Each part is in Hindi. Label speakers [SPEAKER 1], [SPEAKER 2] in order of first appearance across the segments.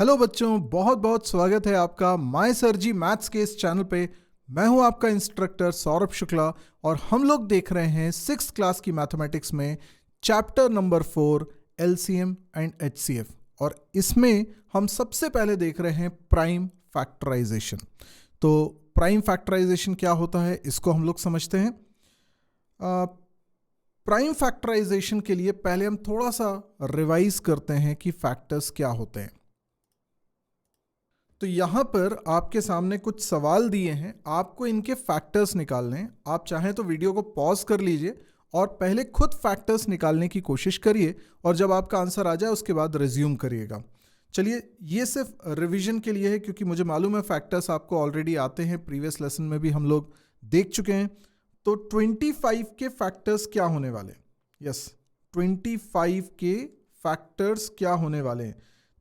[SPEAKER 1] हेलो बच्चों, बहुत बहुत स्वागत है आपका माय सर जी मैथ्स के इस चैनल पे। मैं हूं आपका इंस्ट्रक्टर सौरभ शुक्ला और हम लोग देख रहे हैं 6th क्लास की मैथमेटिक्स में chapter number 4 LCM and HCF. और इसमें हम सबसे पहले देख रहे हैं प्राइम फैक्टराइजेशन। तो प्राइम फैक्टराइजेशन क्या होता है इसको हम लोग समझते हैं। प्राइम फैक्टराइजेशन के लिए पहले हम थोड़ा सा रिवाइज करते हैं कि फैक्टर्स क्या होते हैं। तो यहाँ पर आपके सामने कुछ सवाल दिए हैं, आपको इनके फैक्टर्स निकालने हैं। आप चाहें तो वीडियो को पॉज कर लीजिए और पहले खुद फैक्टर्स निकालने की कोशिश करिए और जब आपका आंसर आ जाए उसके बाद रिज्यूम करिएगा। चलिए, ये सिर्फ रिवीजन के लिए है क्योंकि मुझे मालूम है फैक्टर्स आपको ऑलरेडी आते हैं, प्रीवियस लेसन में भी हम लोग देख चुके हैं। तो 25 के फैक्टर्स क्या होने वाले? यस, 25 के फैक्टर्स क्या होने वाले हैं?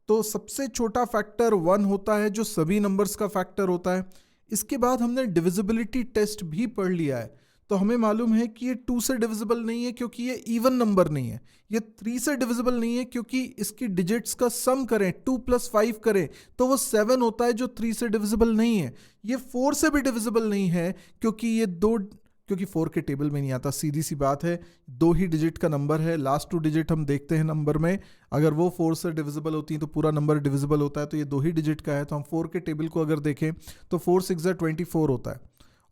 [SPEAKER 1] तो सबसे छोटा फैक्टर 1 होता है जो सभी नंबर्स का फैक्टर होता है। इसके बाद हमने डिविजिबिलिटी टेस्ट भी पढ़ लिया है, तो हमें मालूम है कि ये 2 से डिविजिबल नहीं है क्योंकि ये इवन नंबर नहीं है। ये 3 से डिविजिबल नहीं है क्योंकि इसकी डिजिट्स का सम करें 2 + 5 करें तो वो 7 होता है जो 3 से डिविजिबल नहीं है। ये 4 से भी डिविजिबल नहीं है क्योंकि 4 के टेबल में नहीं आता। सीधी सी बात है, 2 ही डिजिट का नंबर है, लास्ट 2 डिजिट हम देखते हैं नंबर में, अगर वो 4 से डिविजिबल होती हैं तो पूरा नंबर डिविजिबल होता है। तो ये 2 ही डिजिट का है, तो हम 4 के टेबल को अगर देखें तो 4 6 24 होता है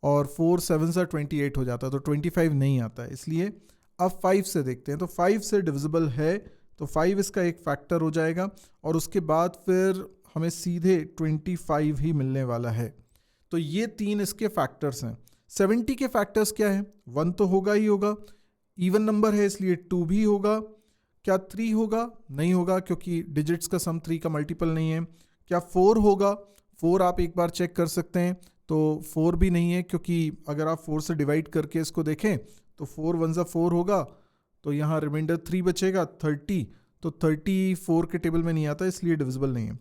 [SPEAKER 1] और 4 7 28 हो जाता है, तो 25 नहीं आता है। इसलिए अब 5 से देखते हैं, तो 5 से डिविजिबल है तो 5 इसका एक फैक्टर हो जाएगा और उसके बाद फिर हमें सीधे 25 ही मिलने वाला है। तो ये 3 इसके फैक्टर्स हैं। 70 के फैक्टर्स क्या है? 1 तो होगा ही होगा, इवन नंबर है इसलिए 2 भी होगा। क्या 3 होगा? नहीं होगा क्योंकि डिजिट्स का सम 3 का मल्टीपल नहीं है। क्या 4 होगा? 4 आप एक बार चेक कर सकते हैं, तो 4 भी नहीं है क्योंकि अगर आप 4 से डिवाइड करके इसको देखें तो 4 1 ज़ा 4 होगा, तो यहाँ रिमाइंडर 3 बचेगा 30, तो 34 के टेबल में नहीं आता इसलिए डिविजिबल नहीं है।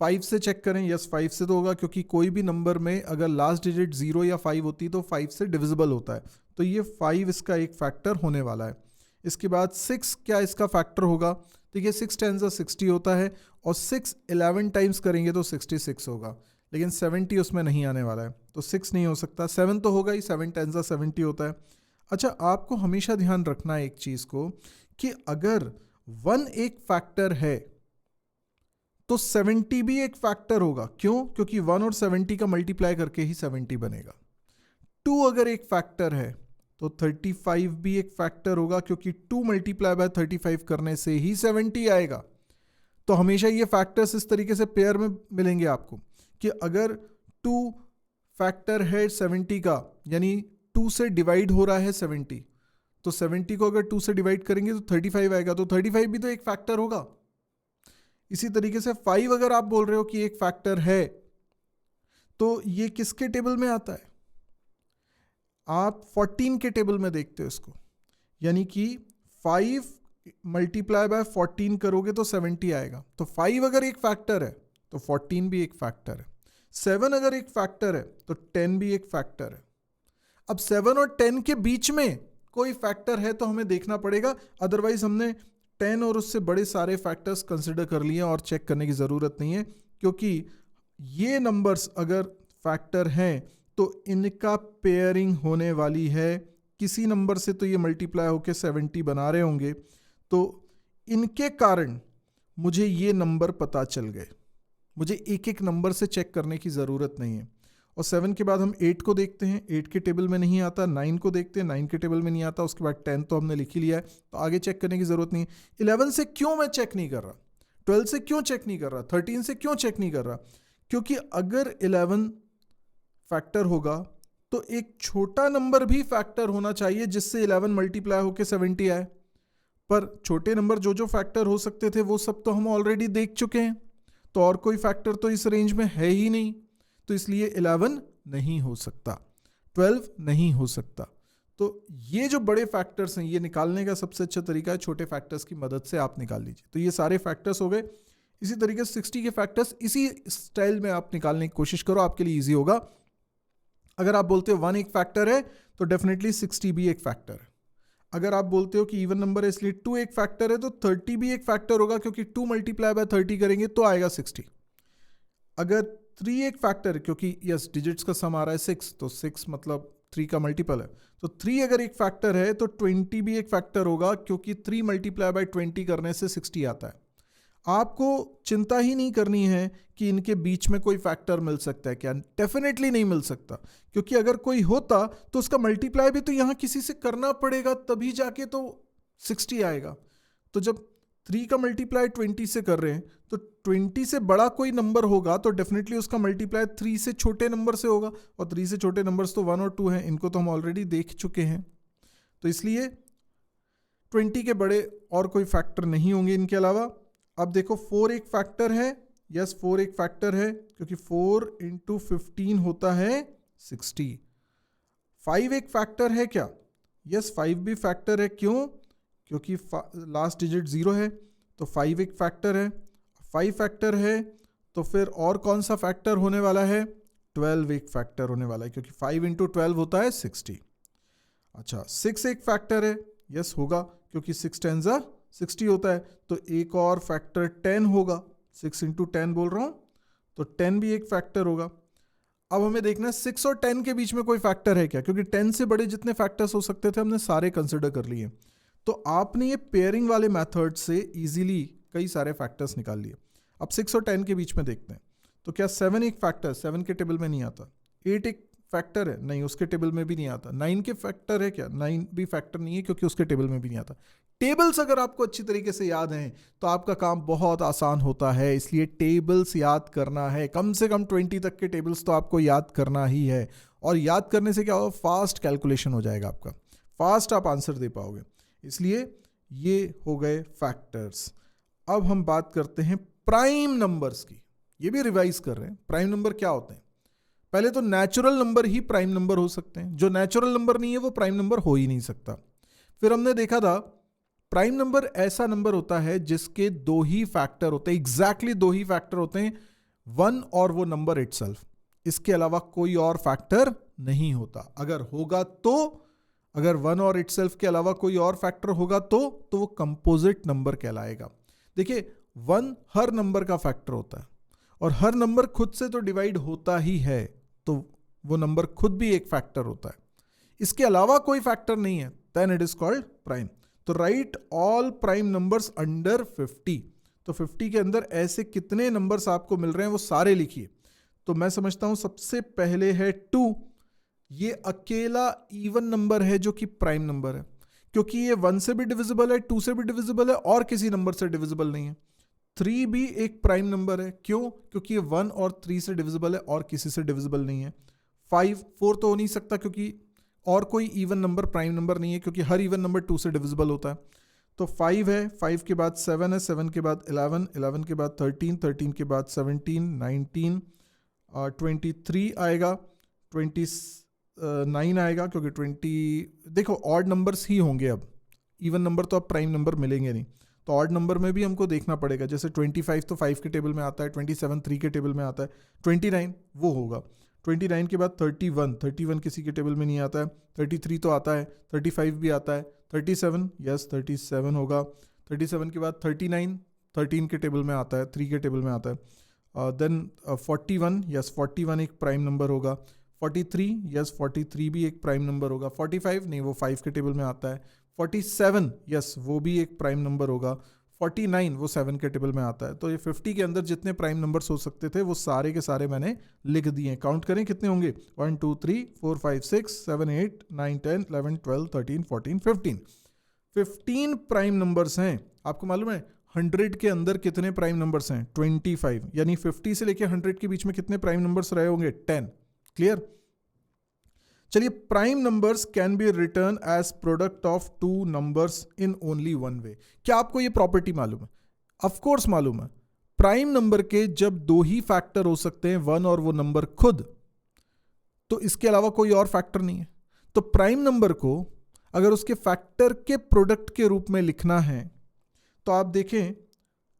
[SPEAKER 1] 5 से चेक करें, यस 5 से तो होगा क्योंकि कोई भी नंबर में अगर लास्ट डिजिट 0 या 5 होती है तो 5 से डिविजिबल होता है, तो ये 5 इसका एक फैक्टर होने वाला है। इसके बाद 6 क्या इसका फैक्टर होगा? देखिए 6 10 ज़ा 60 होता है और 6 11 टाइम्स करेंगे तो 66 होगा, लेकिन 70 उसमें नहीं आने वाला है, तो 6 नहीं हो सकता। 7 तो होगा ही, 7 10 ज़ा 70 होता है। अच्छा, आपको हमेशा ध्यान रखना है एक चीज़ को कि अगर 1 एक फैक्टर है तो 70 भी एक फैक्टर होगा। क्यों? क्योंकि 1 और 70 का मल्टीप्लाई करके ही 70 बनेगा। 2 अगर एक फैक्टर है तो 35 भी एक फैक्टर होगा क्योंकि 2 × 35 करने से ही 70 आएगा। तो हमेशा ये फैक्टर्स इस तरीके से पेयर में मिलेंगे आपको कि अगर 2 फैक्टर है 70 का, यानी 2 से डिवाइड हो रहा है 70, तो 70 को अगर 2 से डिवाइड करेंगे तो 35 आएगा, तो 35 भी तो एक फैक्टर होगा। इसी तरीके से 5 अगर आप बोल रहे हो कि एक फैक्टर है तो ये किसके टेबल में आता है? आप 14 के टेबल में देखते हो इसको, यानी कि 5 × 14 करोगे तो 70 आएगा। तो 5 अगर एक फैक्टर है तो 14 भी एक फैक्टर है। 7 अगर एक फैक्टर है तो 10 भी एक फैक्टर है। अब 7 और 10 के बीच में कोई फैक्टर है तो हमें देखना पड़ेगा, अदरवाइज हमने 10 और उससे बड़े सारे फैक्टर्स कंसिडर कर लिए और चेक करने की ज़रूरत नहीं है, क्योंकि ये नंबर्स अगर फैक्टर हैं तो इनका पेयरिंग होने वाली है। किसी नंबर से तो ये मल्टीप्लाई होकर 70 बना रहे होंगे, तो इनके कारण मुझे ये नंबर पता चल गए। मुझे एक एक नंबर से चेक करने की ज़रूरत नहीं है। और 7 के बाद हम 8 को देखते हैं, 8 के टेबल में नहीं आता। 9 को देखते हैं, 9 के टेबल में नहीं आता। उसके बाद 10 तो हमने लिख ही लिया है, तो आगे चेक करने की ज़रूरत नहीं है। 11 से क्यों मैं चेक नहीं कर रहा? 12 से क्यों चेक नहीं कर रहा? 13 से क्यों चेक नहीं कर रहा? क्योंकि अगर 11 फैक्टर होगा तो एक छोटा नंबर भी फैक्टर होना चाहिए जिससे 11 मल्टीप्लाई होकर 70 आए। पर छोटे नंबर जो जो फैक्टर हो सकते थे वो सब तो हम ऑलरेडी देख चुके हैं, तो और कोई फैक्टर तो इस रेंज में है ही नहीं, तो इसलिए 11 नहीं हो सकता, 12 नहीं हो सकता। तो ये जो बड़े फैक्टर्स हैं ये निकालने का सबसे अच्छा तरीका है छोटे फैक्टर्स की मदद से आप निकाल लीजिए। तो ये सारे फैक्टर्स हो गए। इसी तरीके से 60 के फैक्टर्स इसी स्टाइल में आप निकालने की कोशिश करो, आपके लिए ईजी होगा। अगर आप बोलते हो 1 एक फैक्टर है तो डेफिनेटली 60 भी एक फैक्टर है। अगर आप बोलते हो कि इवन नंबर है इसलिए 2 एक फैक्टर है, तो 30 भी एक फैक्टर होगा, क्योंकि 2 मल्टीप्लाई बाय 30 करेंगे तो आएगा 60। अगर 3 एक फैक्टर है, क्योंकि यस डिजिट्स का सम आ रहा है 6, तो 6 मतलब 3 का मल्टीपल है, तो 3 अगर एक फैक्टर है तो 20 भी एक फैक्टर होगा, क्योंकि 3 मल्टीप्लाई बाय 20 करने से 60 आता है। आपको चिंता ही नहीं करनी है कि इनके बीच में कोई फैक्टर मिल सकता है क्या, डेफिनेटली नहीं मिल सकता, क्योंकि अगर कोई होता तो उसका मल्टीप्लाई भी तो यहां किसी से करना पड़ेगा, तभी जाके तो 60 आएगा। तो जब 3 का मल्टीप्लाई 20 से कर रहे हैं, तो 20 से बड़ा कोई नंबर होगा तो डेफिनेटली उसका मल्टीप्लाई 3 से छोटे नंबर से होगा, और 3 से छोटे नंबर्स तो 1 और 2 हैं, इनको तो हम ऑलरेडी देख चुके हैं। तो इसलिए 20 के बड़े और कोई फैक्टर नहीं होंगे इनके अलावा। अब देखो 4 एक फैक्टर है, यस 4 एक फैक्टर है, क्योंकि 4 इंटू 15 होता है 60। 5 एक फैक्टर है क्या, यस 5 भी फैक्टर है, क्यों, क्योंकि लास्ट डिजिट 0 है, तो 5 एक फैक्टर है। 5 फैक्टर है तो फिर और कौन सा फैक्टर होने वाला है, 12 एक फैक्टर होने वाला है, क्योंकि 5 इंटू 12 होता है 60। अच्छा 6 एक फैक्टर है, यस होगा, क्योंकि 6 10 जा 60 होता है, तो एक और फैक्टर 10 होगा, 6 इंटू 10 बोल रहा हूं, तो 10 भी एक फैक्टर होगा। अब हमें देखना है 6 और 10 के बीच में कोई फैक्टर है क्या, क्योंकि 10 से बड़े जितने फैक्टर्स हो सकते थे हमने सारे कंसिडर कर लिए। तो आपने ये पेयरिंग वाले मेथड से इजीली कई सारे फैक्टर्स निकाल लिए। अब 6 और 10 के बीच में देखते हैं, तो क्या 7 एक फैक्टर, 7 के टेबल में नहीं आता। 8 एक फैक्टर है, नहीं उसके टेबल में भी नहीं आता। 9 के फैक्टर है क्या, 9 भी फैक्टर नहीं है, क्योंकि उसके टेबल में भी नहीं आता। टेबल्स अगर आपको अच्छी तरीके से याद हैं तो आपका काम बहुत आसान होता है, इसलिए टेबल्स याद करना है, कम से कम 20 तक के टेबल्स तो आपको याद करना ही है। और याद करने से क्या होगा, फास्ट कैलकुलेशन हो जाएगा आपका, फास्ट आप आंसर दे पाओगे। इसलिए ये हो गए फैक्टर्स। अब हम बात करते हैं प्राइम नंबर्स की, ये भी रिवाइज कर रहे हैं। प्राइम नंबर क्या होते हैं, पहले तो नेचुरल नंबर ही प्राइम नंबर हो सकते हैं, जो नेचुरल नंबर नहीं है वो प्राइम नंबर हो ही नहीं सकता। फिर हमने देखा था प्राइम नंबर ऐसा नंबर होता है जिसके 2 ही फैक्टर होते हैं, एग्जैक्टली 2 ही फैक्टर होते हैं, 1 और वो नंबर इटसेल्फ, इसके अलावा कोई और फैक्टर नहीं होता। अगर होगा तो, अगर 1 और इटसेल्फ के अलावा कोई और फैक्टर होगा तो वो कंपोजिट नंबर कहलाएगा। देखिए 1 हर नंबर का फैक्टर होता है, और हर नंबर खुद से तो डिवाइड होता ही है, तो वो नंबर खुद भी एक फैक्टर होता है। इसके अलावा कोई फैक्टर नहीं है, then it is called prime. तो write all prime numbers under 50। तो 50 के अंदर ऐसे कितने नंबर्स आपको मिल रहे हैं वो सारे लिखिए। तो मैं समझता हूं सबसे पहले है 2, ये अकेला इवन नंबर है जो कि प्राइम नंबर है, क्योंकि ये 1 से भी डिविजिबल है, 2 से भी डिविजिबल है, और किसी नंबर से डिविजिबल नहीं है। 3 भी एक प्राइम नंबर है, क्यों, क्योंकि ये 1 और 3 से डिविजिबल है और किसी से डिविजिबल नहीं है। 4 तो हो नहीं सकता, क्योंकि और कोई इवन नंबर प्राइम नंबर नहीं है, क्योंकि हर इवन नंबर 2 से डिविजिबल होता है। तो 5 है, 5 के बाद 7 है, 7 के बाद 11, 11 के बाद 13, 13 के बाद 17, 19, 23 आएगा, 29 आएगा, क्योंकि 20 देखो ऑड नंबर्स ही होंगे, अब इवन नंबर तो अब प्राइम नंबर मिलेंगे नहीं, तो ऑड नंबर में भी हमको देखना पड़ेगा। जैसे 25 तो 5 के टेबल में आता है, 27 3 के टेबल में आता है, 29 वो होगा। 29 के बाद 31, 31 किसी के टेबल में नहीं आता है, 33 तो आता है, 35 भी आता है, 37 यस 37 होगा, 37 के बाद 39 13 के टेबल में आता है, 3 के टेबल में आता है। देन 41 यस 41 एक प्राइम नंबर होगा, 43 यस 43 भी एक प्राइम नंबर होगा, 45 नहीं वो 5 के टेबल में आता है, 47 यस वो भी एक प्राइम नंबर होगा, 49 वो 7 के टेबल में आता है। तो ये 50 के अंदर जितने प्राइम नंबर्स हो सकते थे वो सारे के सारे मैंने लिख दिए। काउंट करें कितने होंगे, 1 2 3 4 5 6 7 8 9 10 11 12 13 14 15 15 प्राइम नंबर्स हैं। आपको मालूम है 100 के अंदर कितने प्राइम नंबर्स हैं, 25, यानी 50 से लेके 100 के बीच में कितने प्राइम नंबर्स रहे होंगे, 10। क्लियर। चलिए, prime numbers can be written as product of 2 numbers in only 1 way. क्या आपको ये प्रॉपर्टी मालूम है? ऑफ कोर्स मालूम है। प्राइम नंबर के जब 2 ही फैक्टर हो सकते हैं, 1 और वो नंबर खुद, तो इसके अलावा कोई और फैक्टर नहीं है। तो प्राइम नंबर को अगर उसके फैक्टर के प्रोडक्ट के रूप में लिखना है तो आप देखें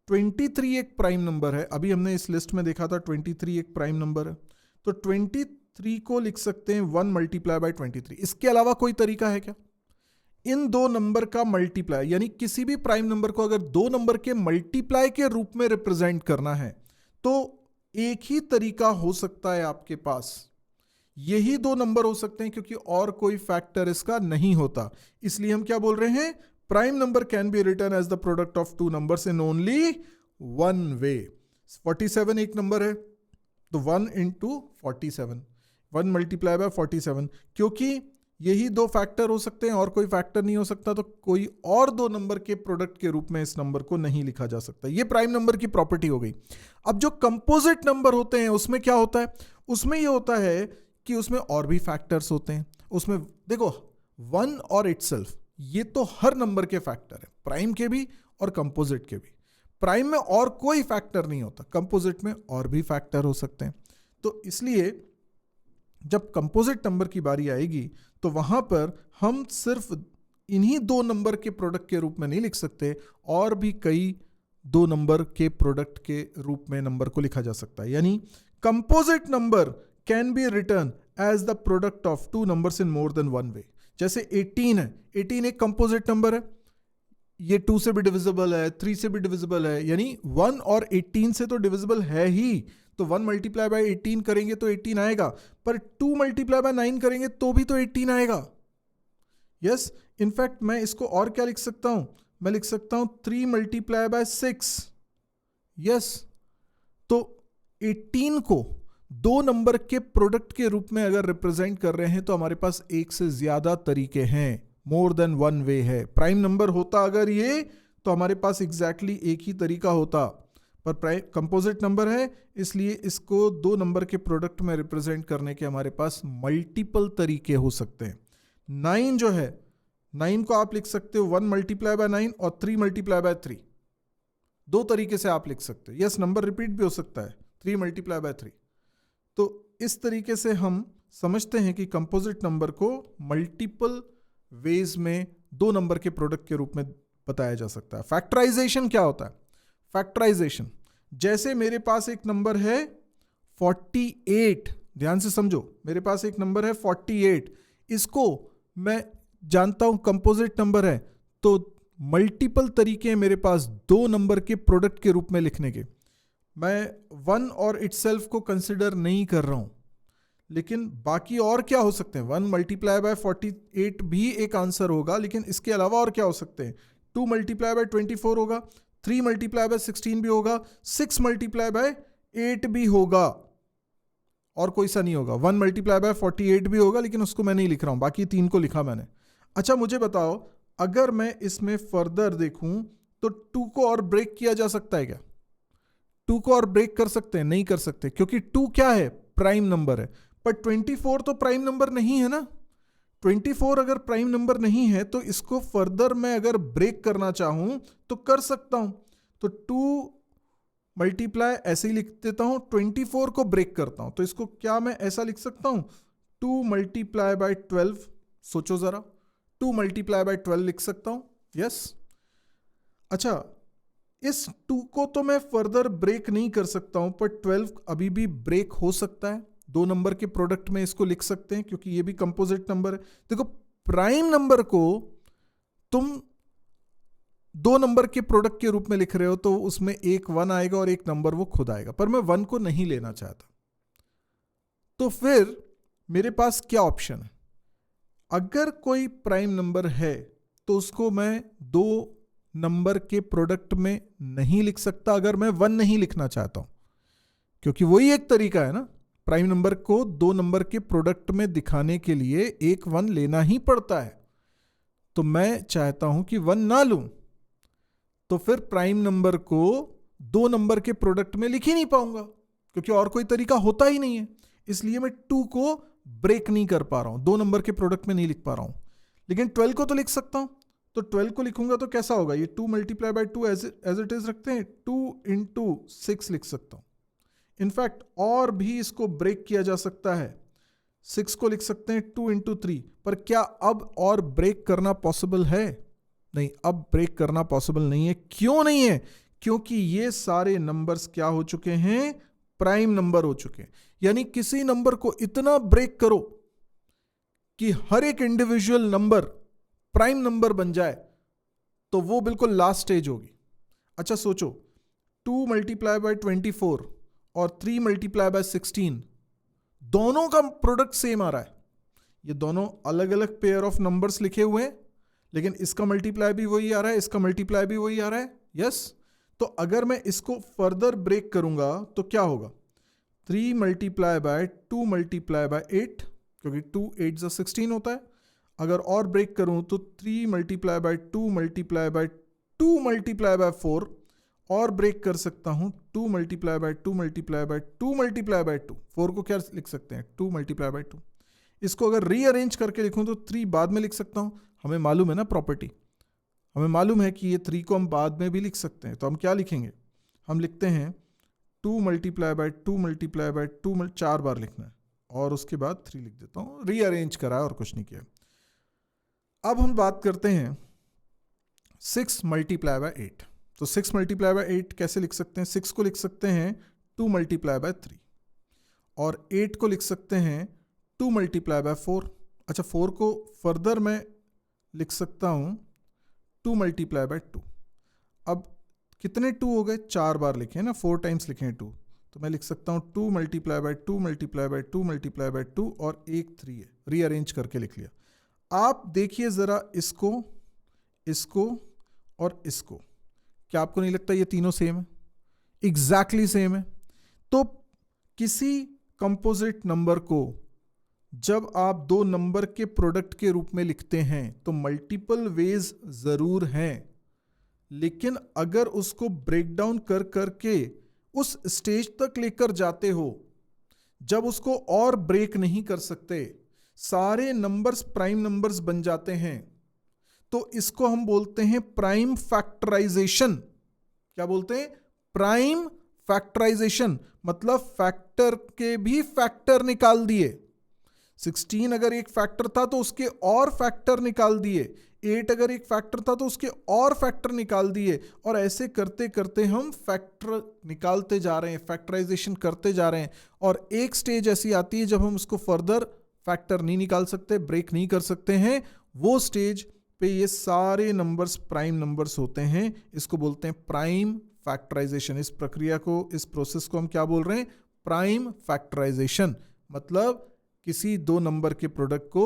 [SPEAKER 1] 23 एक प्राइम नंबर है, अभी हमने इस लिस्ट में देखा था 23 एक प्राइम नंबर है, तो 23 को लिख सकते हैं 1 मल्टीप्लाई बाय 23। इसके अलावा कोई तरीका है क्या? इन दो नंबर का मल्टीप्लाई, यानी किसी भी प्राइम नंबर को अगर दो नंबर के मल्टीप्लाई के रूप में रिप्रेजेंट करना है तो एक ही तरीका हो सकता है आपके पास, यही दो नंबर हो सकते हैं, क्योंकि और कोई फैक्टर इसका नहीं होता। इसलिए हम क्या बोल रहे हैं, prime number can be written as the product of two numbers in only one way. 47 एक नंबर है तो 1 इंटू 47, 1 मल्टीप्लाई बाय 47, क्योंकि यही दो फैक्टर हो सकते हैं और कोई फैक्टर नहीं हो सकता, तो कोई और दो नंबर के प्रोडक्ट के रूप में इस नंबर को नहीं लिखा जा सकता। ये प्राइम नंबर की प्रॉपर्टी हो गई। अब जो कंपोजिट नंबर होते हैं उसमें क्या होता है, उसमें ये होता है कि उसमें और भी फैक्टर्स होते हैं। उसमें देखो 1 और इटसेल्फ ये तो हर नंबर के फैक्टर है, प्राइम के भी और कंपोजिट के भी। प्राइम में और कोई फैक्टर नहीं होता, कंपोजिट में और भी फैक्टर हो सकते हैं। तो इसलिए जब कंपोजिट नंबर की बारी आएगी तो वहां पर हम सिर्फ इन्हीं दो नंबर के प्रोडक्ट के रूप में नहीं लिख सकते, और भी कई दो नंबर के प्रोडक्ट के रूप में नंबर को लिखा जा सकता है। यानी composite number can be written as the product of two numbers in more than one way. जैसे 18 है, 18 एक कंपोजिट नंबर है, ये 2 से भी डिविजिबल है, 3 से भी डिविजिबल है, यानी 1 और 18 से तो डिविजिबल है ही। तो 1 मल्टीप्लाई बाय 18 करेंगे तो 18 आएगा, पर 2 मल्टीप्लाई बाय 9 करेंगे तो भी तो 18 आएगा। यस, इनफैक्ट मैं इसको और क्या लिख सकता हूं, मैं लिख सकता हूं 3 मल्टीप्लाई बाय 6। यस, तो 18 को दो नंबर के प्रोडक्ट के रूप में अगर रिप्रेजेंट कर रहे हैं तो हमारे पास एक से ज्यादा तरीके हैं, मोर देन वन वे है। प्राइम नंबर होता अगर ये तो हमारे पास एग्जैक्टली एक ही तरीका होता, पर कंपोजिट नंबर है इसलिए इसको दो नंबर के प्रोडक्ट में रिप्रेजेंट करने के हमारे पास मल्टीपल तरीके हो सकते हैं। 9 जो है, 9 को आप लिख सकते हो 1 मल्टीप्लाई बाय 9 और 3 मल्टीप्लाई बाय 3, दो तरीके से आप लिख सकते हो। यस, नंबर रिपीट भी हो सकता है 3 मल्टीप्लाई बाय 3। तो इस तरीके से हम समझते हैं कि कंपोजिट नंबर को मल्टीपल वेज में दो नंबर के प्रोडक्ट के रूप में बताया जा सकता है। फैक्टराइजेशन क्या होता है, फैक्टराइजेशन जैसे मेरे पास एक नंबर है 48, ध्यान से समझो, मेरे पास एक नंबर है 48, इसको मैं जानता हूं कंपोजिट नंबर है, तो मल्टीपल तरीके हैं मेरे पास दो नंबर के प्रोडक्ट के रूप में लिखने के। मैं 1 और इटसेल्फ को कंसिडर नहीं कर रहा हूं, लेकिन बाकी और क्या हो सकते हैं, 1 मल्टीप्लाई बाय 48 भी एक आंसर होगा, लेकिन इसके अलावा और क्या हो सकते हैं, 2 मल्टीप्लाई बाय 24 होगा, 3 मल्टीप्लाई बाय 16 भी होगा, 6 मल्टीप्लाई बाय 8 भी होगा, और कोई सा नहीं होगा। 1 मल्टीप्लाई बाय 48 भी होगा, लेकिन उसको मैं नहीं लिख रहा हूं, बाकी 3 को लिखा मैंने। अच्छा, मुझे बताओ अगर मैं इसमें फर्दर देखूं तो 2 को और ब्रेक किया जा सकता है क्या, 2 को और ब्रेक कर सकते हैं, नहीं कर सकते, क्योंकि 2 क्या है, प्राइम नंबर है। पर 24 तो प्राइम नंबर नहीं है ना, 24 अगर प्राइम नंबर नहीं है तो इसको फर्दर मैं अगर ब्रेक करना चाहूं तो कर सकता हूं। तो 2 मल्टीप्लाई ऐसे ही लिख देता हूं, 24 को ब्रेक करता हूं, तो इसको क्या मैं ऐसा लिख सकता हूं, 2 मल्टीप्लाई बाय 12, सोचो जरा, 2 मल्टीप्लाई बाय 12 लिख सकता हूं। यस, अच्छा, इस 2 को तो मैं फर्दर ब्रेक नहीं कर सकता हूं, पर 12 अभी भी ब्रेक हो सकता है, दो नंबर के प्रोडक्ट में इसको लिख सकते हैं, क्योंकि ये भी कंपोजिट नंबर है। देखो, प्राइम नंबर को तुम दो नंबर के प्रोडक्ट के रूप में लिख रहे हो तो उसमें एक 1 आएगा और एक नंबर वो खुद आएगा, पर मैं 1 को नहीं लेना चाहता, तो फिर मेरे पास क्या ऑप्शन है, अगर कोई प्राइम नंबर है तो उसको मैं दो नंबर के प्रोडक्ट में नहीं लिख सकता अगर मैं 1 नहीं लिखना चाहता हूं, क्योंकि वही एक तरीका है ना, प्राइम नंबर को दो नंबर के प्रोडक्ट में दिखाने के लिए एक 1 लेना ही पड़ता है। तो मैं चाहता हूं कि 1 ना लूं, तो फिर प्राइम नंबर को दो नंबर के प्रोडक्ट में लिख ही नहीं पाऊंगा, क्योंकि और कोई तरीका होता ही नहीं है। इसलिए मैं 2 को ब्रेक नहीं कर पा रहा हूं, दो नंबर के प्रोडक्ट में नहीं लिख पा रहा हूं, लेकिन 12 को तो लिख सकता हूं। तो 12 को लिखूंगा तो कैसा होगा, ये 2 multiply by 2 as it is रखते हैं, 2 इंटू 6 लिख सकता हूं। इनफैक्ट और भी इसको ब्रेक किया जा सकता है, 6 को लिख सकते हैं 2 इंटू 3, पर क्या अब और ब्रेक करना पॉसिबल है, नहीं, अब ब्रेक करना पॉसिबल नहीं है। क्यों नहीं है, क्योंकि ये सारे नंबर्स क्या हो चुके हैं, प्राइम नंबर हो चुके हैं। यानी किसी नंबर को इतना ब्रेक करो कि हर एक इंडिविजुअल नंबर प्राइम नंबर बन जाए तो वो बिल्कुल लास्ट स्टेज होगी। अच्छा सोचो, 2 मल्टीप्लाई बाय 24 और 3 मल्टीप्लाई बाय 16, दोनों का प्रोडक्ट सेम आ रहा है। ये दोनों अलग अलग पेयर ऑफ नंबर्स लिखे हुए हैं, लेकिन इसका मल्टीप्लाई भी वही आ रहा है, इसका मल्टीप्लाई भी वही आ रहा है। यस, तो अगर मैं इसको फर्दर ब्रेक करूंगा तो क्या होगा? 3 मल्टीप्लाई बाय 2 मल्टीप्लाई बाय 8, क्योंकि 2 8 जा 16 होता है। अगर और ब्रेक करूं तो 3 multiply by 2 multiply by 2 multiply bye 4, और ब्रेक कर सकता हूं 2 multiply by 2 multiply by 2 multiply by 2। 4 को क्या लिख सकते हैं? 2 मल्टीप्लाई बाय 2। इसको अगर रीअरेंज करके लिखूं तो 3 बाद में लिख सकता हूं। हमें मालूम है ना प्रॉपर्टी, हमें मालूम है कि ये 3 को हम बाद में भी लिख सकते हैं। तो हम क्या लिखेंगे? हम लिखते हैं 2 मल्टीप्लाई बाय 2 मल्टीप्लाई बाय 2, 4 बार लिखना है, और उसके बाद 3 लिख देता हूँ। रीअरेंज करा है और कुछ नहीं किया। अब हम बात करते हैं 6 मल्टीप्लाई बाय 8। तो 6 मल्टीप्लाई बाय 8 कैसे लिख सकते हैं? 6 को लिख सकते हैं 2 मल्टीप्लाई बाय 3, और 8 को लिख सकते हैं 2 मल्टीप्लाई बाय 4। अच्छा, 4 को फर्दर मैं लिख सकता हूँ 2 मल्टीप्लाई बाय 2। अब कितने 2 हो गए? 4 बार लिखे हैं ना, 4 टाइम्स लिखे हैं 2, तो मैं लिख सकता हूँ 2 multiply by 2 multiply by 2 multiply by 2, और एक 3 है। रीअरेंज करके लिख लिया। आप देखिए ज़रा इसको, इसको और इसको, क्या आपको नहीं लगता ये तीनों सेम है? एग्जैक्टली सेम है। तो किसी कंपोजिट नंबर को जब आप दो नंबर के प्रोडक्ट के रूप में लिखते हैं तो मल्टीपल वेज जरूर हैं, लेकिन अगर उसको ब्रेक डाउन कर करके उस स्टेज तक लेकर जाते हो जब उसको और ब्रेक नहीं कर सकते, सारे नंबर्स प्राइम नंबर्स बन जाते हैं, तो इसको हम बोलते हैं प्राइम फैक्टराइजेशन। क्या बोलते हैं? Prime factorization. मतलब फैक्टर के भी फैक्टर निकाल दिए। 16 अगर एक फैक्टर था तो उसके और फैक्टर निकाल दिए, 8 अगर एक फैक्टर था तो उसके और फैक्टर निकाल दिए, और ऐसे करते करते हम फैक्टर निकालते जा रहे हैं, फैक्टराइजेशन करते जा रहे हैं। और एक स्टेज ऐसी आती है जब हम उसको फर्दर फैक्टर नहीं निकाल सकते, ब्रेक नहीं कर सकते हैं। वो स्टेज पे ये सारे नंबर्स प्राइम नंबर्स होते हैं। इसको बोलते हैं प्राइम फैक्टराइजेशन। इस प्रक्रिया को, इस प्रोसेस को हम क्या बोल रहे हैं? Prime factorization. मतलब किसी दो नंबर के प्रोडक्ट को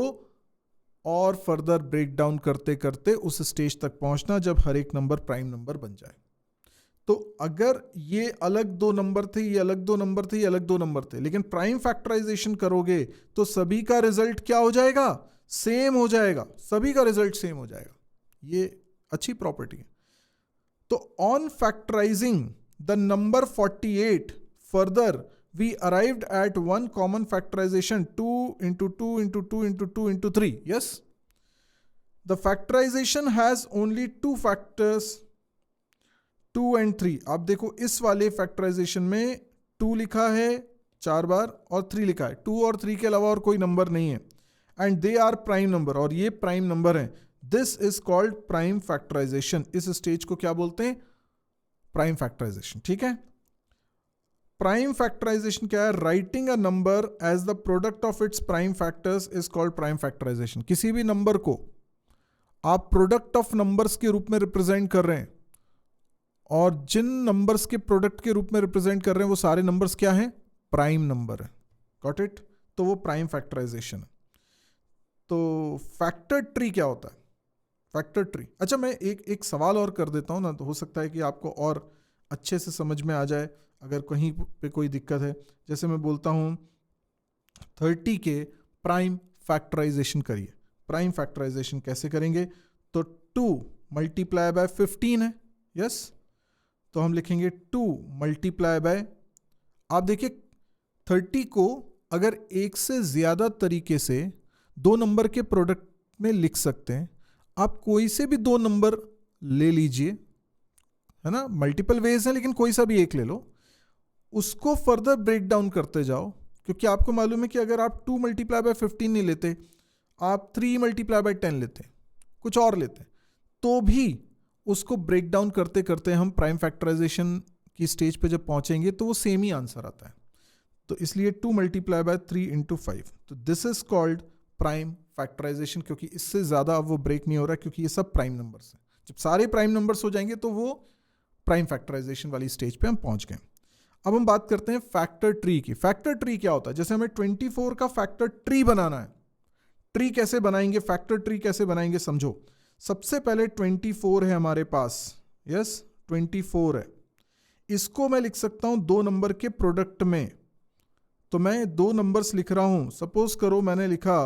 [SPEAKER 1] और फर्दर ब्रेक डाउन करते करते उस स्टेज तक पहुंचना जब हर एक नंबर प्राइम नंबर बन जाए। तो अगर ये अलग दो नंबर थे, ये अलग दो नंबर थे, ये अलग दो नंबर थे, लेकिन प्राइम फैक्टराइजेशन करोगे तो सभी का रिजल्ट क्या हो जाएगा? सेम हो जाएगा। सभी का रिजल्ट सेम हो जाएगा। ये अच्छी प्रॉपर्टी है। तो on factorising the number 48 further we arrived at one common factorization, 2 into 2 into 2 into 2 into 3. Yes, the factorization has only two factors, 2 and 3. आप देखो इस वाले factorization में 2 लिखा है 4 बार और 3 लिखा है। 2 और 3 के अलावा और कोई नंबर नहीं है, and they are prime number, और ये प्राइम नंबर है। This is called prime factorization. इस स्टेज को क्या बोलते हैं? Prime factorization. ठीक है। प्राइम फैक्टराइजेशन क्या है? Writing a number as the product of its prime factors is called prime factorization. किसी भी नंबर को आप प्रोडक्ट ऑफ नंबर्स के रूप में रिप्रेजेंट कर रहे हैं, और जिन नंबर्स के प्रोडक्ट के रूप में रिप्रेजेंट कर रहे हैं वो सारे नंबर्स क्या हैं? प्राइम नंबर है। Got it? तो वो प्राइम फैक्टराइजेशन है। तो फैक्टर ट्री क्या होता है? फैक्टर ट्री, अच्छा मैं एक सवाल और कर देता हूं ना, तो हो सकता है कि आपको और अच्छे से समझ में आ जाए अगर कहीं पे कोई दिक्कत है। जैसे मैं बोलता हूँ 30 के प्राइम फैक्टराइजेशन करिए। प्राइम फैक्टराइजेशन कैसे करेंगे? तो 2 मल्टीप्लाई बाय 15 है। यस, तो हम लिखेंगे 2 मल्टीप्लाई बाय, आप देखिए 30 को अगर एक से ज़्यादा तरीके से दो नंबर के प्रोडक्ट में लिख सकते हैं। आप कोई से भी दो नंबर ले लीजिए, है ना, मल्टीपल वेज है, लेकिन कोई सा भी एक ले लो, उसको फर्दर ब्रेक डाउन करते जाओ, क्योंकि आपको मालूम है कि अगर आप 2 मल्टीप्लाई बाय 15 नहीं लेते, आप 3 मल्टीप्लाई बाय 10 लेते, कुछ और लेते, तो भी उसको ब्रेक डाउन करते करते हम प्राइम फैक्टराइजेशन की स्टेज पे जब पहुंचेंगे तो वो सेम ही आंसर आता है। तो इसलिए 2 मल्टीप्लाई बाय 3 into 5, तो this is called prime factorization, क्योंकि इससे ज़्यादा अब वो ब्रेक नहीं हो रहा क्योंकि ये सब प्राइम नंबर्स हैं। जब सारे प्राइम नंबर्स हो जाएंगे तो वो प्राइम फैक्टराइजेशन वाली स्टेज पे हम पहुंच गए। अब हम बात करते हैं फैक्टर ट्री की। फैक्टर ट्री क्या होता है? जैसे हमें 24 का फैक्टर ट्री बनाना है। ट्री कैसे बनाएंगे, फैक्टर ट्री कैसे बनाएंगे, समझो। सबसे पहले 24 है हमारे पास, यस 24 है। इसको मैं लिख सकता हूं 2 नंबर के प्रोडक्ट में। तो मैं 2 नंबर्स लिख रहा हूं। सपोज करो मैंने लिखा,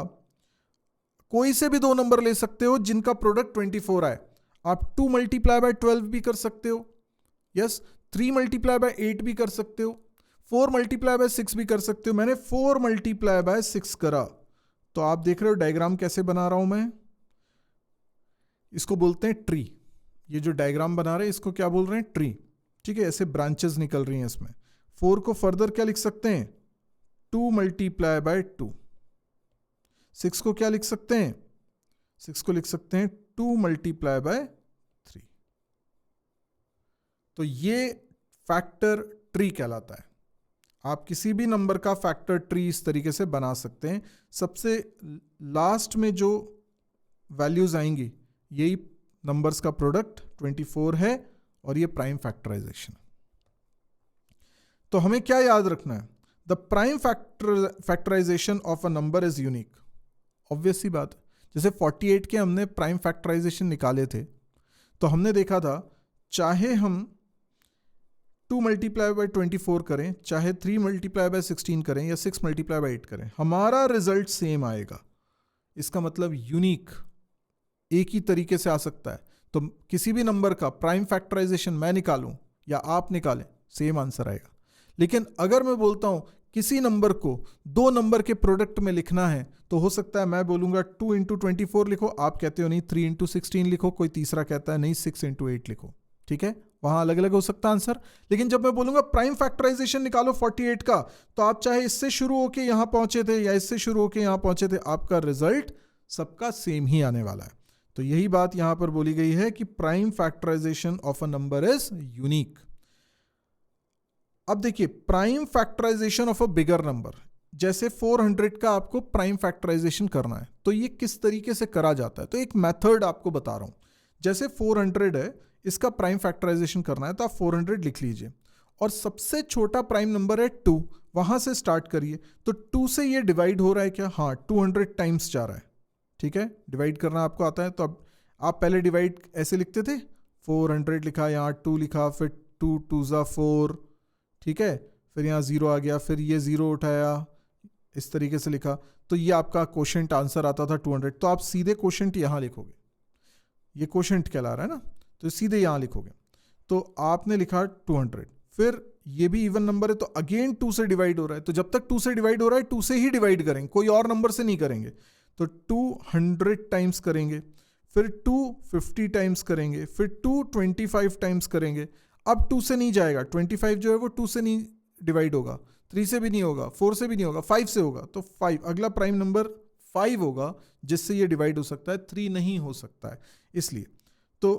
[SPEAKER 1] कोई से भी 2 नंबर ले सकते हो जिनका प्रोडक्ट 24 आए। आप 2 मल्टीप्लाई बाय 12 भी कर सकते हो, यस 3 मल्टीप्लाई बाय 8 भी कर सकते हो, 4 मल्टीप्लाई बाय 6 भी कर सकते हो। मैंने 4 मल्टीप्लाई बाय 6 करा। तो आप देख रहे हो डायग्राम कैसे बना रहा हूं मैं, इसको बोलते हैं ट्री। ये जो डायग्राम बना रहे हैं इसको क्या बोल रहे हैं? ट्री। ठीक है, ऐसे ब्रांचेस निकल रही हैं इसमें। 4 को फर्दर क्या लिख सकते हैं? 2 मल्टीप्लाई बाय 2। 6 को क्या लिख सकते हैं? 6 को लिख सकते हैं 2 मल्टीप्लाई बाय 3। तो ये फैक्टर ट्री कहलाता है। आप किसी भी नंबर का फैक्टर ट्री इस तरीके से बना सकते हैं। सबसे लास्ट में जो वैल्यूज आएंगी यही नंबर्स का प्रोडक्ट 24 है और ये प्राइम फैक्टराइजेशन। तो हमें क्या याद रखना है? The prime factorization of a number is unique. Obvious सी बात है। जैसे 48 के हमने प्राइम फैक्टराइजेशन निकाले थे, तो हमने देखा था चाहे हम 2 मल्टीप्लाई बाय 24 करें, चाहे 3 मल्टीप्लाई बाय 16 करें या 6 मल्टीप्लाई बाय 8 करें, हमारा रिजल्ट सेम आएगा। इसका मतलब यूनिक, एक ही तरीके से आ सकता है। तो किसी भी नंबर का प्राइम फैक्टराइजेशन मैं निकालूं या आप निकालें, सेम आंसर आएगा। लेकिन अगर मैं बोलता हूं किसी नंबर को 2 नंबर के प्रोडक्ट में लिखना है, तो हो सकता है मैं बोलूंगा 2 इंटू 24 लिखो, आप कहते हो नहीं 3 इंटू 16 लिखो, कोई तीसरा कहता है नहीं 6 इंटू 8 लिखो। ठीक है, वहां अलग अलग हो सकता है आंसर। लेकिन जब मैं बोलूंगा प्राइम फैक्टराइजेशन निकालो 48 का, तो आप चाहे इससे शुरू होके यहां पहुंचे थे या इससे शुरू होके यहां पहुंचे थे, आपका रिजल्ट सबका सेम ही आने वाला है। तो यही बात यहां पर बोली गई है कि prime factorization of a number is unique. अब देखिए, prime factorization of a bigger number, जैसे 400 का आपको प्राइम फैक्टराइजेशन करना है, तो ये किस तरीके से करा जाता है? तो एक मेथड आपको बता रहा हूं। जैसे 400 है, इसका प्राइम फैक्टराइजेशन करना है, तो आप 400 लिख लीजिए और सबसे छोटा प्राइम नंबर है 2, वहां से स्टार्ट करिए। तो 2 से ये डिवाइड हो रहा है क्या? हाँ, 200 टाइम्स जा रहा है। ठीक है, डिवाइड करना आपको आता है। तो अब आप पहले डिवाइड ऐसे लिखते थे, 400 लिखा, यहाँ 2 लिखा, फिर 2 2 ज़ा 4, ठीक है, फिर यहाँ 0 आ गया, फिर ये 0 उठाया, इस तरीके से लिखा, तो ये आपका क्वोशंट आंसर आता था 200। तो आप सीधे क्वोशंट यहाँ लिखोगे, ये क्वोशंट कहला रहा है ना, तो सीधे यहाँ लिखोगे। तो आपने लिखा 200, फिर ये भी इवन नंबर है तो अगेन 2 से डिवाइड हो रहा है, तो जब तक 2 से डिवाइड हो रहा है 2 से ही डिवाइड करेंगे, कोई और नंबर से नहीं करेंगे। तो 200 टाइम्स करेंगे, फिर 250 टाइम्स करेंगे, फिर 225 टाइम्स करेंगे। अब 2 से नहीं जाएगा, 25 जो है वो 2 से नहीं डिवाइड होगा, 3 से भी नहीं होगा, 4 से भी नहीं होगा, 5 से होगा। तो 5 अगला प्राइम नंबर 5 होगा जिससे ये डिवाइड हो सकता है, 3 नहीं हो सकता है इसलिए। तो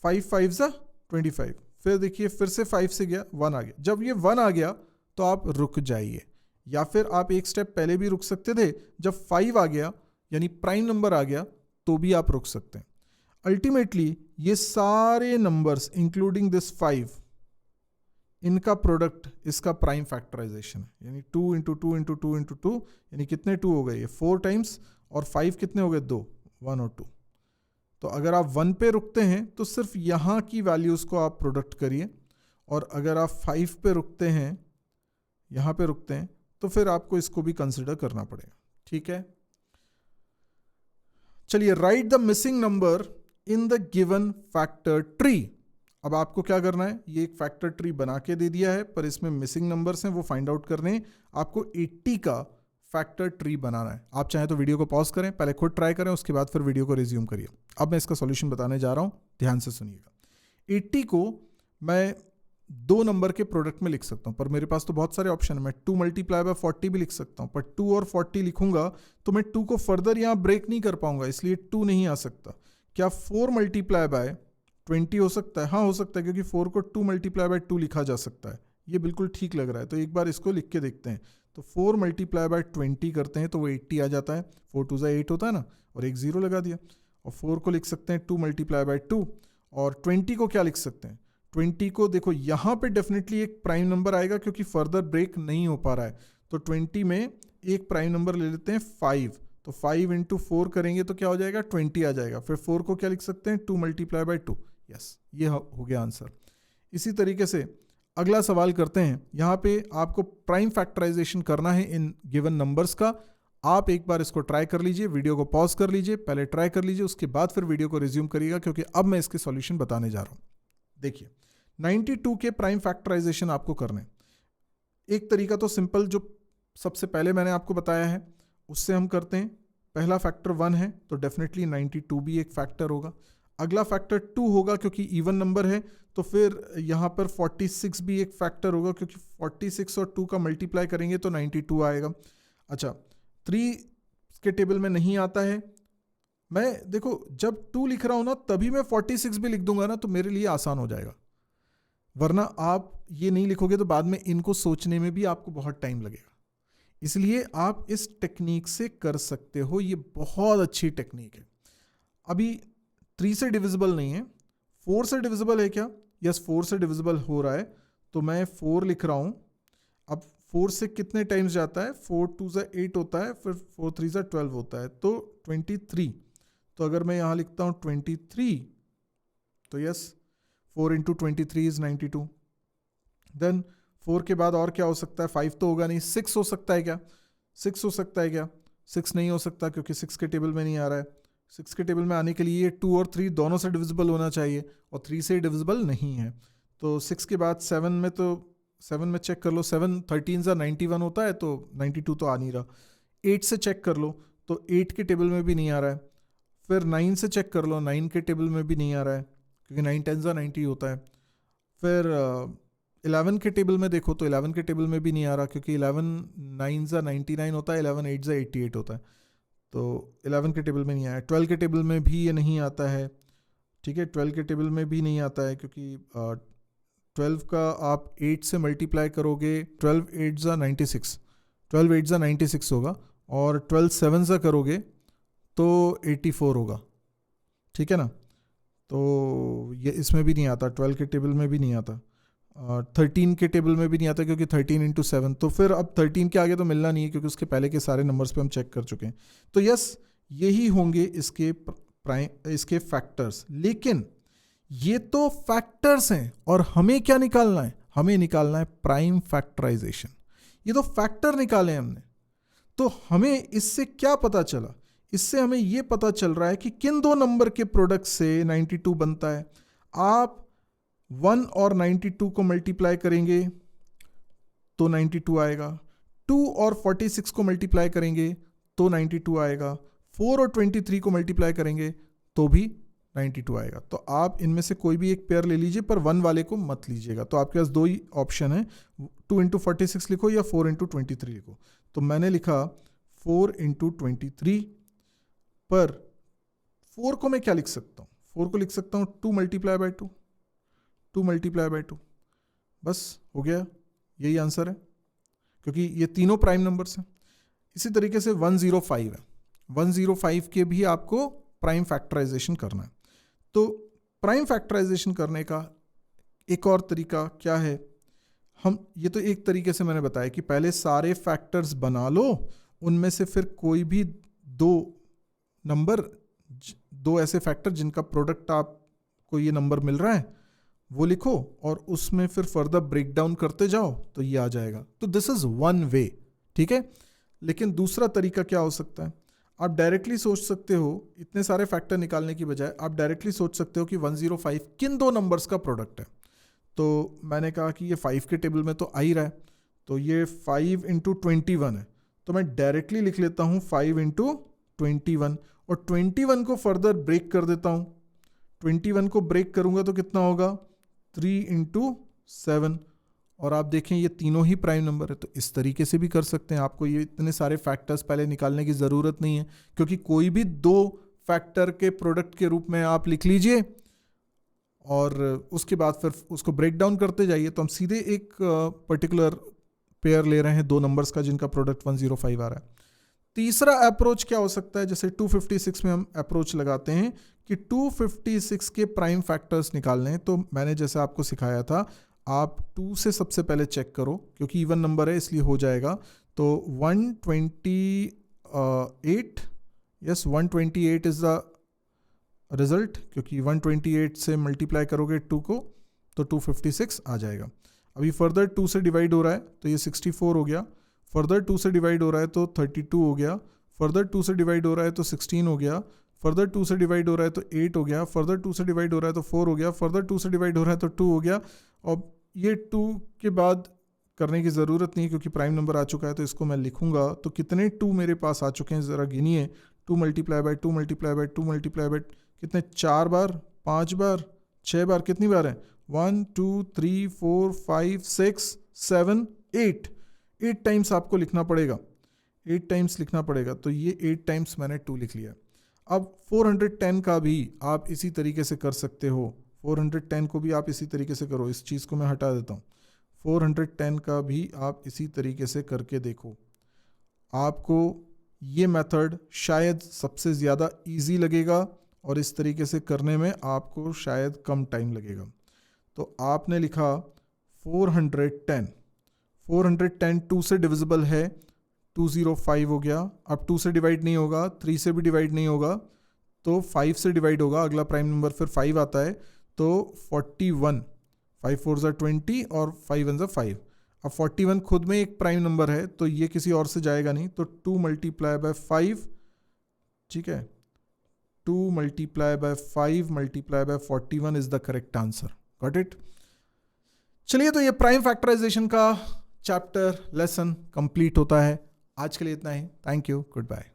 [SPEAKER 1] 5 5 ज़ा 25, फिर देखिए फिर से 5 से गया, 1 आ गया। जब ये 1 आ गया तो आप रुक जाइए, या फिर आप एक स्टेप पहले भी रुक सकते थे। जब 5 आ गया यानी प्राइम नंबर आ गया तो भी आप रुक सकते हैं। अल्टीमेटली ये सारे नंबर्स इंक्लूडिंग दिस 5, इनका प्रोडक्ट इसका प्राइम फैक्टराइजेशन है, यानी 2 इंटू 2 इंटू 2 इंटू 2, यानी कितने 2 हो गए? ये 4 टाइम्स, और 5 कितने हो गए? 2, 1 और 2। तो अगर आप 1 पे रुकते हैं तो सिर्फ यहाँ की वैल्यूज़ को आप प्रोडक्ट करिए, और अगर आप 5 पे रुकते हैं, यहाँ पे रुकते हैं, तो फिर आपको इसको भी कंसिडर करना पड़ेगा। ठीक है, चलिए, right the missing number in the given factor tree. अब आपको क्या करना है, ये एक फैक्टर ट्री बना के दे दिया है, पर इसमें मिसिंग नंबर्स हैं, वो फाइंड आउट करने हैं। आपको 80 का फैक्टर ट्री बनाना है। आप चाहें तो वीडियो को पॉज करें, पहले खुद ट्राई करें, उसके बाद फिर वीडियो को रिज्यूम करिए। अब मैं इसका सॉल्यूशन बताने जा रहा हूं, ध्यान से सुनिएगा। 80 को मैं 2 नंबर के प्रोडक्ट में लिख सकता हूं, पर मेरे पास तो बहुत सारे ऑप्शन है। मैं 2 मल्टीप्लाई बाय 40 भी लिख सकता हूं, पर 2 और 40 लिखूंगा तो मैं 2 को फर्दर यहां ब्रेक नहीं कर पाऊंगा, इसलिए 2 नहीं आ सकता। क्या 4 मल्टीप्लाई बाय 20 हो सकता है? हाँ, हो सकता है, क्योंकि 4 को 2 मल्टीप्लाई बाय 2 लिखा जा सकता है। ये बिल्कुल ठीक लग रहा है, तो एक बार इसको लिख के देखते हैं। तो 4 मल्टीप्लाई बाय 20 करते हैं तो वो 80 आ जाता है, 4 2 8 होता है ना, और एक 0 लगा दिया। और 4 को लिख सकते हैं 2 मल्टीप्लाई बाय 2, और 20 को क्या लिख सकते हैं, 20 को देखो यहाँ पे डेफिनेटली एक प्राइम नंबर आएगा क्योंकि फर्दर ब्रेक नहीं हो पा रहा है, तो 20 में एक प्राइम नंबर ले लेते हैं 5, तो 5 इंटू 4 करेंगे तो क्या हो जाएगा, 20 आ जाएगा। फिर 4 को क्या लिख सकते हैं, 2 मल्टीप्लाई बाय 2। यस, ये हो गया आंसर। इसी तरीके से अगला सवाल करते हैं। यहाँ पे आपको प्राइम फैक्टराइजेशन करना है इन गिवन नंबर्स का। आप एक बार इसको ट्राई कर लीजिए, वीडियो को पॉज कर लीजिए, पहले ट्राई कर लीजिए, उसके बाद फिर वीडियो को रिज्यूम करिएगा, क्योंकि अब मैं इसके सॉल्यूशन बताने जा रहा हूँ। देखिए 92 के प्राइम फैक्टराइजेशन आपको करने, एक तरीका तो सिंपल जो सबसे पहले मैंने आपको बताया है उससे हम करते हैं। पहला फैक्टर 1 है तो डेफिनेटली 92 भी एक फैक्टर होगा। अगला फैक्टर 2 होगा क्योंकि इवन नंबर है, तो फिर यहाँ पर 46 भी एक फैक्टर होगा क्योंकि 46 और 2 का मल्टीप्लाई करेंगे तो 92 आएगा। अच्छा, 3 के टेबल में नहीं आता है। मैं देखो जब 2 लिख रहा हूँ ना तभी मैं 46 भी लिख दूंगा ना, तो मेरे लिए आसान हो जाएगा, वरना आप ये नहीं लिखोगे तो बाद में इनको सोचने में भी आपको बहुत टाइम लगेगा। इसलिए आप इस टेक्निक से कर सकते हो, ये बहुत अच्छी टेक्निक है। अभी 3 से डिविजिबल नहीं है, 4 से डिविजिबल है क्या? यस, 4 से डिविजिबल हो रहा है, तो मैं 4 लिख रहा हूँ। अब 4 से कितने टाइम्स जाता है, 4 2 8 होता है, फिर 4 3 12 होता है, तो 23। तो अगर मैं यहाँ लिखता हूँ 23, तो यस 4 इंटू 23 इज 92। देन 4 के बाद और क्या हो सकता है, 5 तो होगा नहीं, 6 हो सकता है क्या? 6 हो सकता है क्या? 6 नहीं हो सकता क्योंकि 6 के टेबल में नहीं आ रहा है। 6 के टेबल में आने के लिए 2 और 3 दोनों से डिविजिबल होना चाहिए, और 3 से डिविजिबल नहीं है। तो 6 के बाद 7 में, तो 7 में चेक कर लो, 7 13 सा 91 होता है, तो 92 तो आ नहीं रहा। 8 से चेक कर लो, तो 8 के टेबल में भी नहीं आ रहा है। फिर 9 से चेक कर लो, 9 के टेबल में भी नहीं आ रहा है क्योंकि 9 10 सा 90 होता है। फिर 11 के टेबल में देखो, तो 11 के टेबल में भी नहीं आ रहा क्योंकि 11 9 सा 99 होता है, 11 8 सा 88 होता है, तो 11 के टेबल में नहीं आया। 12 के टेबल में भी ये नहीं आता है, ठीक है, 12 के टेबल में भी नहीं आता है क्योंकि 12 का आप 8 से मल्टीप्लाई करोगे, 12 8 सा 96, 12 8 सा 96 होगा, और 12 7 सा करोगे तो 84 होगा, ठीक है ना। तो ये इसमें भी नहीं आता, 12 के टेबल में भी नहीं आता, 13 के टेबल में भी नहीं आता क्योंकि 13 इंटू 7, तो फिर अब 13 के आगे तो मिलना नहीं है क्योंकि उसके पहले के सारे नंबर्स पे हम चेक कर चुके हैं। तो यस, यही होंगे इसके फैक्टर्स। लेकिन ये तो फैक्टर्स हैं, और हमें क्या निकालना है, हमें निकालना है प्राइम फैक्टराइजेशन। ये तो फैक्टर निकाले हमने, तो हमें इससे क्या पता चला? इससे हमें ये पता चल रहा है कि किन दो नंबर के प्रोडक्ट से 92 बनता है। आप 1 और 92 को मल्टीप्लाई करेंगे तो 92 आएगा, 2 और 46 को मल्टीप्लाई करेंगे तो 92 आएगा, 4 और 23 को मल्टीप्लाई करेंगे तो भी 92 आएगा। तो आप इनमें से कोई भी एक पेयर ले लीजिए, पर 1 वाले को मत लीजिएगा। तो आपके पास 2 ही ऑप्शन है, 2 इंटू 46 लिखो या 4 इंटू 23 लिखो। तो मैंने लिखा 4 इंटू 23, पर 4 को मैं क्या लिख सकता हूँ, 4 को लिख सकता हूँ 2 मल्टीप्लाई बाय 2, 2 मल्टीप्लाई बाय 2, बस हो गया, यही आंसर है क्योंकि ये तीनों प्राइम नंबर्स हैं। इसी तरीके से 105 है, 105 के भी आपको प्राइम फैक्टराइजेशन करना है। तो प्राइम फैक्टराइजेशन करने का एक और तरीका क्या है, हम ये तो एक तरीके से मैंने बताया कि पहले सारे फैक्टर्स बना लो, उनमें से फिर कोई भी दो ऐसे फैक्टर जिनका प्रोडक्ट आपको ये नंबर मिल रहा है वो लिखो, और उसमें फिर फर्दर ब्रेक डाउन करते जाओ तो ये आ जाएगा। तो दिस इज वन वे, ठीक है। लेकिन दूसरा तरीका क्या हो सकता है, आप डायरेक्टली सोच सकते हो, इतने सारे फैक्टर निकालने की बजाय आप डायरेक्टली सोच सकते हो कि 105 किन दो नंबर्स का प्रोडक्ट है। तो मैंने कहा कि ये 5 के टेबल में तो आ ही रहा है, तो ये 5 इंटू 21 है, तो मैं डायरेक्टली लिख लेता हूँ 5 इंटू 21, और 21 को फर्दर ब्रेक कर देता हूँ। 21 को ब्रेक करूँगा तो कितना होगा, 3 इंटू 7, और आप देखें ये तीनों ही प्राइम नंबर है। तो इस तरीके से भी कर सकते हैं, आपको ये इतने सारे फैक्टर्स पहले निकालने की ज़रूरत नहीं है, क्योंकि कोई भी दो फैक्टर के प्रोडक्ट के रूप में आप लिख लीजिए और उसके बाद फिर उसको ब्रेक डाउन करते जाइए। तो हम सीधे एक पर्टिकुलर पेयर ले रहे हैं दो नंबर्स का जिनका प्रोडक्ट 105 आ रहा है। तीसरा अप्रोच क्या हो सकता है, जैसे 256 में हम अप्रोच लगाते हैं कि 256 के प्राइम फैक्टर्स निकालने हैं। तो मैंने जैसे आपको सिखाया था, आप 2 से सबसे पहले चेक करो, क्योंकि इवन नंबर है इसलिए हो जाएगा। तो 128, यस 128 इज द रिजल्ट, क्योंकि 128 से मल्टीप्लाई करोगे 2 को तो 256 आ जाएगा। अभी फर्दर 2 से डिवाइड हो रहा है तो ये 64 हो गया, फर्दर 2 से डिवाइड हो रहा है तो 32 हो गया, फर्दर 2 से डिवाइड हो रहा है तो 16 हो गया, फर्दर 2 से डिवाइड हो रहा है तो 8 हो गया, फर्दर 2 से डिवाइड हो रहा है तो 4 हो गया, फर्दर 2 से डिवाइड हो रहा है तो 2 हो गया। और ये 2 के बाद करने की ज़रूरत नहीं क्योंकि प्राइम नंबर आ चुका है, तो इसको मैं लिखूंगा। तो कितने 2 मेरे पास आ चुके हैं ज़रा गिनिए। 2 multiply by 2 multiply by 2 multiply bye कितने, 4 बार, 5 बार, 6 बार, कितनी बार है, 1 2 3 4 5 6 7 8 टाइम्स आपको लिखना पड़ेगा, 8 टाइम्स लिखना पड़ेगा। तो ये 8 टाइम्स मैंने 2 लिख लिया। अब 410 का भी आप इसी तरीके से कर सकते हो, 410 को भी आप इसी तरीके से करो। इस चीज़ को मैं हटा देता हूँ। 410 का भी आप इसी तरीके से करके देखो। आपको ये मेथड शायद सबसे ज़्यादा इजी लगेगा और इस तरीके से करने में आपको शायद कम टाइम लगेगा। तो आपने लिखा 410, 410 2 से डिविजिबल है, 205 हो गया। अब 2 से डिवाइड नहीं होगा, 3 से भी डिवाइड नहीं होगा, तो 5 से डिवाइड होगा। अगला प्राइम नंबर फिर 5 आता है, तो 41, 5 4 ज़ा 20 और 5 1 ज़ा 5। अब 41 खुद में एक प्राइम नंबर है तो ये किसी और से जाएगा नहीं, तो 2 मल्टीप्लाई बाय 5, ठीक है, 2 multiply by 5 multiply by 41 is the correct answer. Got it. चलिए, तो ये प्राइम फैक्टराइजेशन का चैप्टर लेसन कंप्लीट होता है। आज के लिए इतना ही। Thank you, good bye.